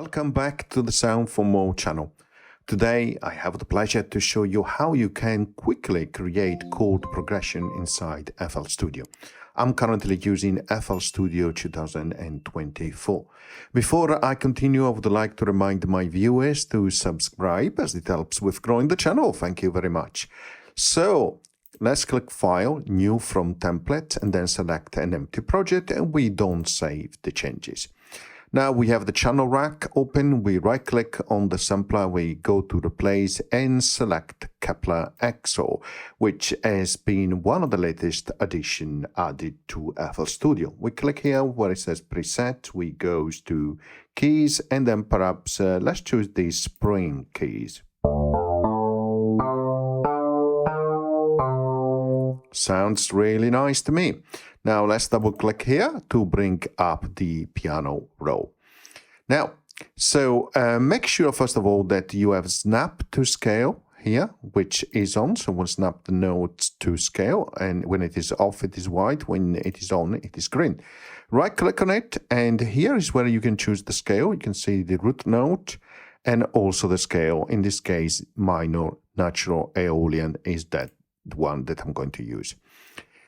Welcome back to the Sound for More channel. Today I have the pleasure to show you how you can quickly create chord progression inside FL Studio. I'm currently using FL Studio 2024. Before I continue, I would like to remind my viewers to subscribe as it helps with growing the channel. Thank you very much. So let's click File, New from Template, and then select an empty project, and we don't save the changes. Now we have the channel rack open, we right click on the sampler, we go to Replace and select Kepler EXO, which has been one of the latest additions added to FL Studio. We click here where it says Preset, we go to Keys, and then perhaps let's choose the Spring keys. Sounds really nice to me. Now let's double click here to bring up the piano roll. Now, make sure first of all that you have snap to scale here, which is on. So we'll snap the notes to scale, and when it is off, it is white. When it is on, it is green. Right click on it, and here is where you can choose the scale. You can see the root note and also the scale. In this case, minor natural Aeolian is that one that I'm going to use.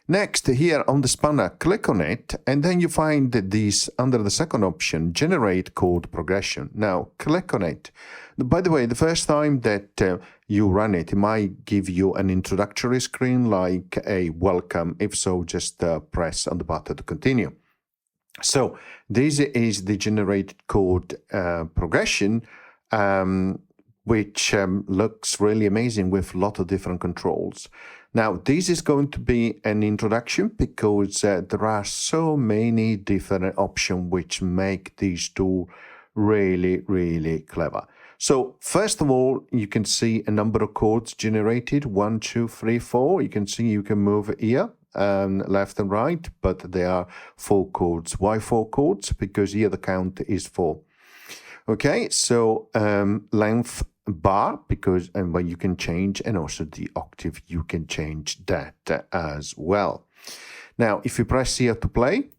Next, here on the spanner, click on it, and then you find this under the second option, Generate Chord Progression. Now, click on it. By the way, the first time that you run it, it might give you an introductory screen like a welcome. If so, just press on the button to continue. So, this is the Generate Chord Progression, which looks really amazing with a lot of different controls. Now, this is going to be an introduction because there are so many different options which make this tool really, really clever. So, first of all, you can see a number of chords generated, 1, 2, 3, 4. You can see you can move here, left and right, but there are 4 chords. Why 4 chords? Because here the count is 4. Okay, so length bar, because and when you can change, and also the octave, you can change that as well. Now, if you press here to play,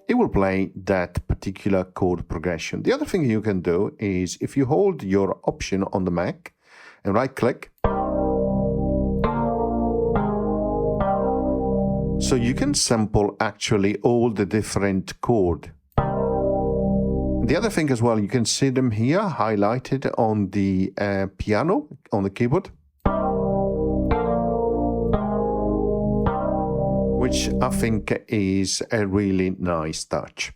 it will play that particular chord progression. The other thing you can do is if you hold your option on the Mac and right click, so you can sample actually all the different chords. The other thing as well, you can see them here highlighted on the piano, on the keyboard, which I think is a really nice touch.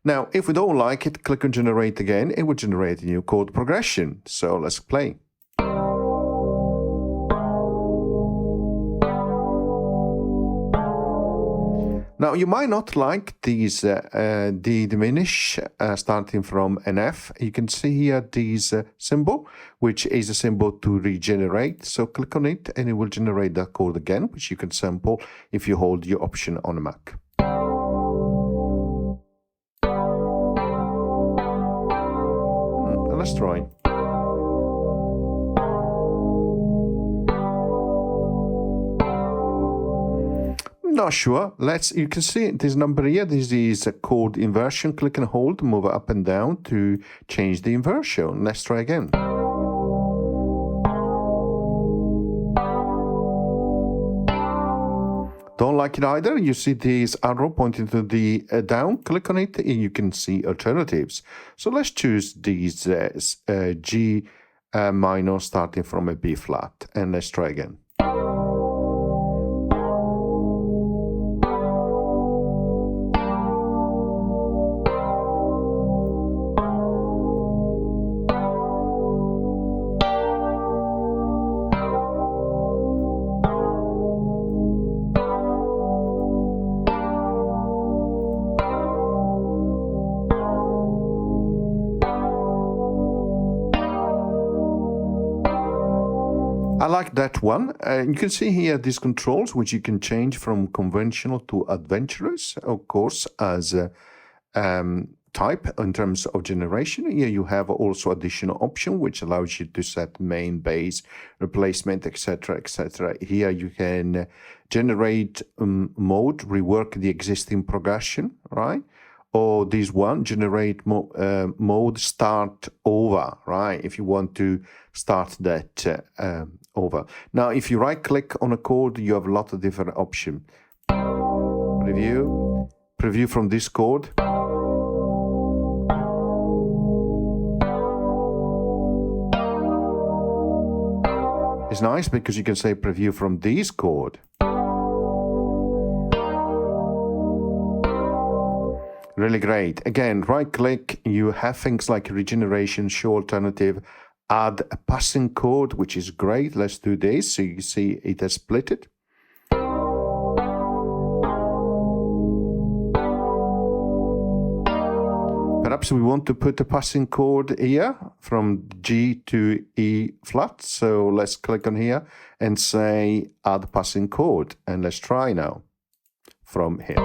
Now, if we don't like it, click on Generate again. It will generate a new chord progression. So let's play. Now, you might not like these, the diminish starting from an F. You can see here this symbol, which is a symbol to regenerate. So click on it and it will generate that chord again, which you can sample if you hold your option on a Mac. Let's try. Not sure. You can see this number here. This is a chord inversion. Click and hold, move it up and down to change the inversion. Let's try again. Don't like it either? You see this arrow pointing to the down. Click on it and you can see alternatives. So let's choose these G minor starting from a B flat, and let's try again. I like that one. You can see here these controls, which you can change from conventional to adventurous, of course, as type in terms of generation. Here you have also additional option which allows you to set main, base, replacement, etc., etc. Here you can generate mode, rework the existing progression, right? Or this one, generate mode, start over, right? If you want to start that over. Now, if you right click on a chord, you have a lot of different options. Preview from this chord. It's nice because you can say preview from this chord. Really great. Again, right click, you have things like regeneration, show alternative, add a passing chord, which is great. Let's do this. So you see it has split it. Perhaps we want to put a passing chord here from G to E flat. So let's click on here and say add passing chord. And let's try now from here.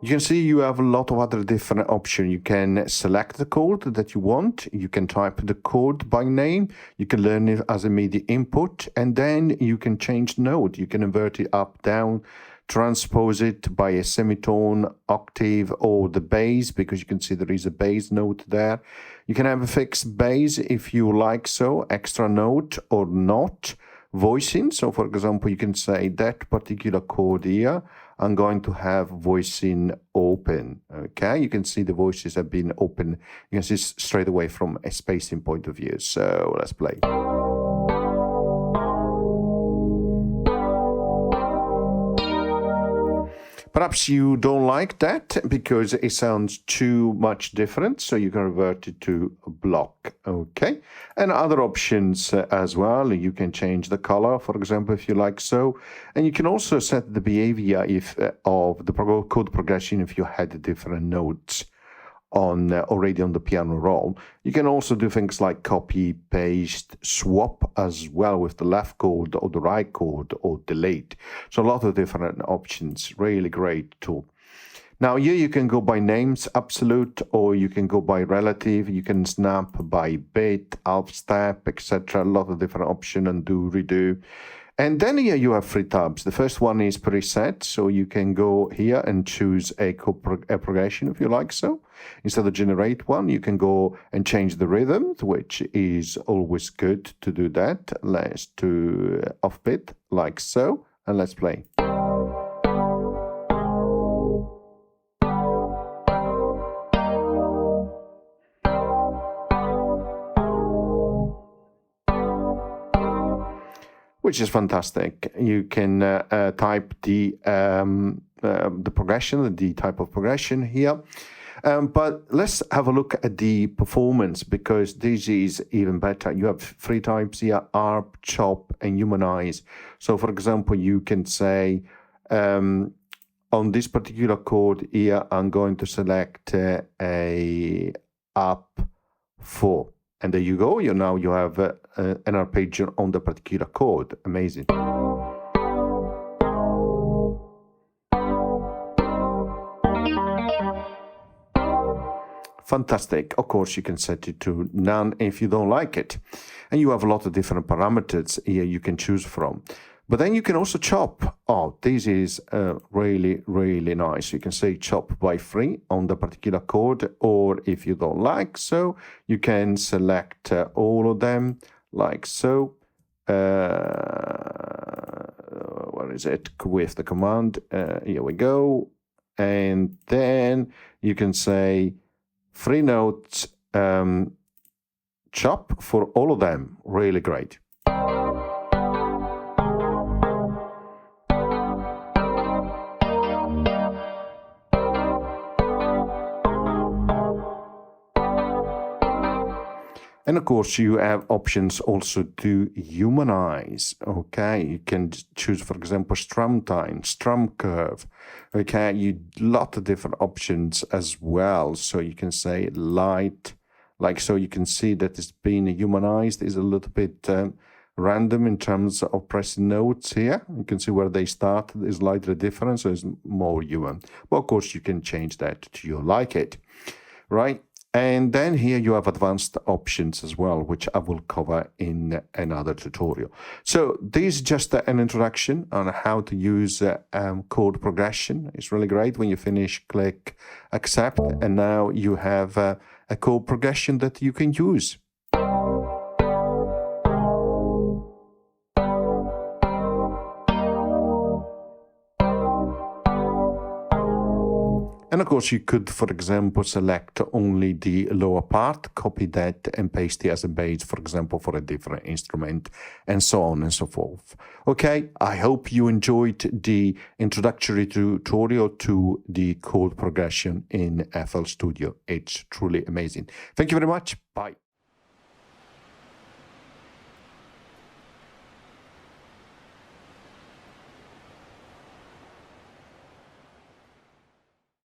You can see you have a lot of other different options. You can select the chord that you want. You can type the chord by name. You can learn it as a MIDI input. And then you can change the note. You can invert it up, down, transpose it by a semitone, octave, or the bass, because you can see there is a bass note there. You can have a fixed bass if you like so, extra note or not. Voicing, so for example, you can say that particular chord here, I'm going to have voicing open, okay? You can see the voices have been open. You can see straight away from a spacing point of view. So let's play. Perhaps you don't like that because it sounds too much different, so you can revert it to a block, okay? And other options as well, you can change the color, for example, if you like so. And you can also set the behavior of the chord progression if you had different notes on already on the piano roll. You can also do things like copy, paste, swap as well with the left chord or the right chord or delete. So a lot of different options, really great tool. Now here you can go by names, absolute, or you can go by relative, you can snap by bit, half step, etc. A lot of different options, undo, redo. And then here you have three tabs. The first one is preset, so you can go here and choose a progression if you like so. Instead of generate one, you can go and change the rhythm, which is always good to do that. Let's do offbeat like so, and let's play. Which is fantastic. You can type the progression, the type of progression here. But let's have a look at the performance because this is even better. You have three types here, ARP, CHOP, and Humanize. So for example, you can say on this particular chord here, I'm going to select a up 4. And there you go. Now you have an arpeggio on the particular chord. Amazing. Fantastic. Of course, you can set it to none if you don't like it. And you have a lot of different parameters here you can choose from. But then you can also chop. Oh, this is really, really nice. You can say chop by 3 on the particular chord, or if you don't like so, you can select all of them like so. Where is it? With the command. Here we go. And then you can say 3 notes chop for all of them. Really great. And of course, you have options also to humanize. Okay, you can choose, for example, strum time, strum curve. Okay, you lot of different options as well. So you can say light, like so. You can see that it's being humanized is a little bit random in terms of pressing notes here. You can see where they start is slightly different, so it's more human. But of course, you can change that to you like it, right? And then here you have advanced options as well, which I will cover in another tutorial. So this is just an introduction on how to use chord progression. It's really great. When you finish, click accept, and now you have a chord progression that you can use. And of course, you could, for example, select only the lower part, copy that and paste it as a base, for example, for a different instrument, and so on and so forth. Okay, I hope you enjoyed the introductory tutorial to the chord progression in FL Studio. It's truly amazing. Thank you very much. Bye.